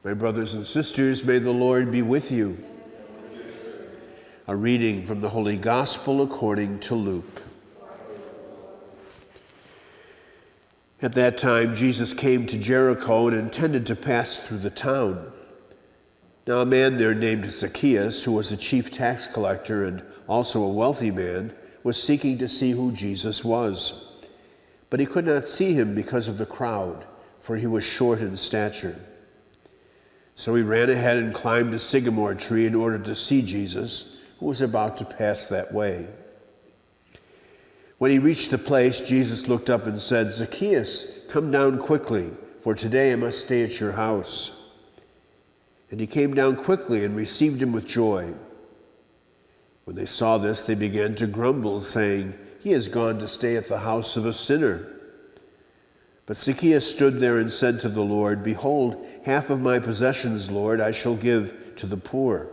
My brothers and sisters, may the Lord be with you. A reading from the Holy Gospel according to Luke. At that time, Jesus came to Jericho and intended to pass through the town. Now a man there named Zacchaeus, who was a chief tax collector and also a wealthy man, was seeking to see who Jesus was. But he could not see him because of the crowd, for he was short in stature. So he ran ahead and climbed a sycamore tree in order to see Jesus, who was about to pass that way. When he reached the place, Jesus looked up and said, "Zacchaeus, come down quickly, for today I must stay at your house." And he came down quickly and received him with joy. When they saw this, they began to grumble, saying, "He has gone to stay at the house of a sinner." But Zacchaeus stood there and said to the Lord, "Behold, half of my possessions, Lord, I shall give to the poor.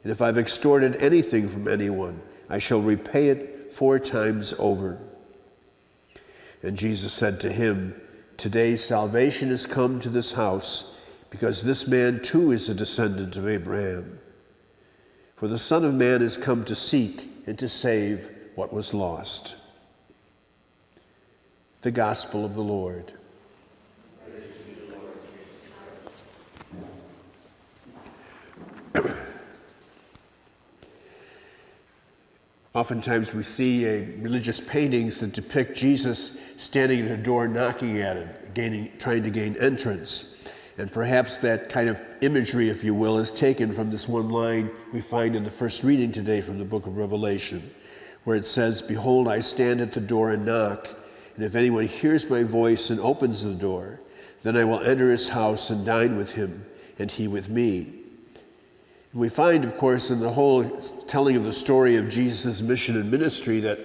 And if I've extorted anything from anyone, I shall repay it 4 times over." And Jesus said to him, "Today salvation has come to this house, because this man too is a descendant of Abraham. For the Son of Man has come to seek and to save what was lost." The Gospel of the Lord. Oftentimes we see religious paintings that depict Jesus standing at a door knocking at it, trying to gain entrance. And perhaps that kind of imagery, if you will, is taken from this one line we find in the first reading today from the book of Revelation, where it says, "Behold, I stand at the door and knock, and if anyone hears my voice and opens the door, then I will enter his house and dine with him, and he with me." And we find, of course, in the whole telling of the story of Jesus' mission and ministry that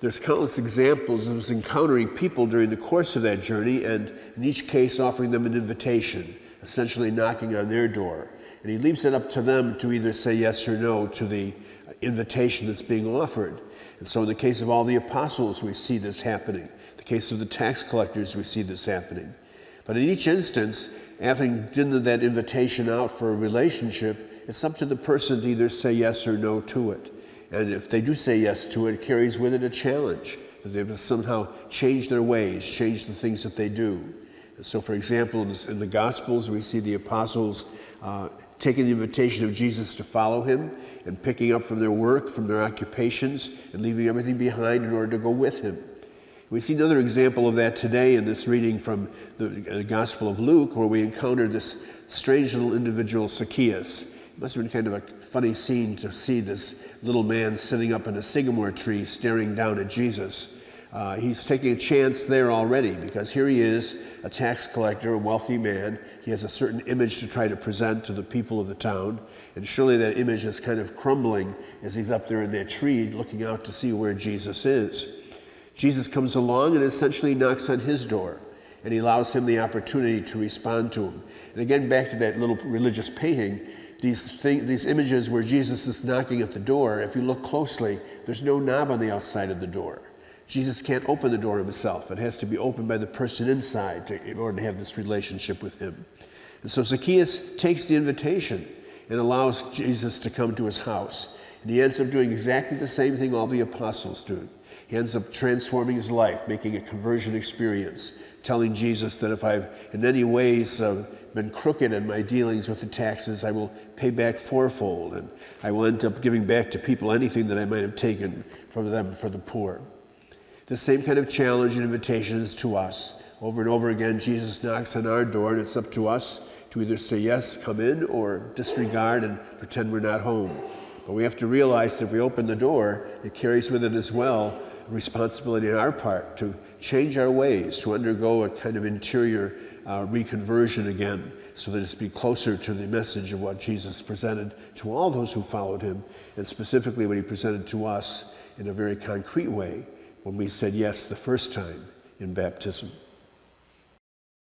there's countless examples of us encountering people during the course of that journey, and in each case offering them an invitation, essentially knocking on their door. And he leaves it up to them to either say yes or no to the invitation that's being offered. And so in the case of all the apostles, we see this happening. In the case of the tax collectors, we see this happening. But in each instance, after given that invitation out for a relationship, it's up to the person to either say yes or no to it. And if they do say yes to it, it carries with it a challenge, that they must somehow change their ways, change the things that they do. And so, for example, in the Gospels, we see the apostles taking the invitation of Jesus to follow him and picking up from their work, from their occupations, and leaving everything behind in order to go with him. We see another example of that today in this reading from the Gospel of Luke, where we encounter this strange little individual, Zacchaeus. It must have been kind of a funny scene to see this little man sitting up in a sycamore tree staring down at Jesus. He's taking a chance there already, because here he is, a tax collector, a wealthy man. He has a certain image to try to present to the people of the town, and surely that image is kind of crumbling as he's up there in that tree looking out to see where Jesus is. Jesus comes along and essentially knocks on his door, and he allows him the opportunity to respond to him. And again, back to that little religious painting, these images where Jesus is knocking at the door, if you look closely, there's no knob on the outside of the door. Jesus can't open the door himself. It has to be opened by the person inside in order to have this relationship with him. And so Zacchaeus takes the invitation and allows Jesus to come to his house. And he ends up doing exactly the same thing all the apostles do. He ends up transforming his life, making a conversion experience, telling Jesus that if I've in any ways been crooked in my dealings with the taxes, I will pay back 4-fold, and I will end up giving back to people anything that I might have taken from them for the poor. The same kind of challenge and invitation is to us. Over and over again, Jesus knocks on our door, and it's up to us to either say yes, come in, or disregard and pretend we're not home. But we have to realize that if we open the door, it carries with it as well a responsibility on our part to change our ways, to undergo a kind of interior reconversion again, so that it's be closer to the message of what Jesus presented to all those who followed him, and specifically what he presented to us in a very concrete way when we said yes the first time in baptism.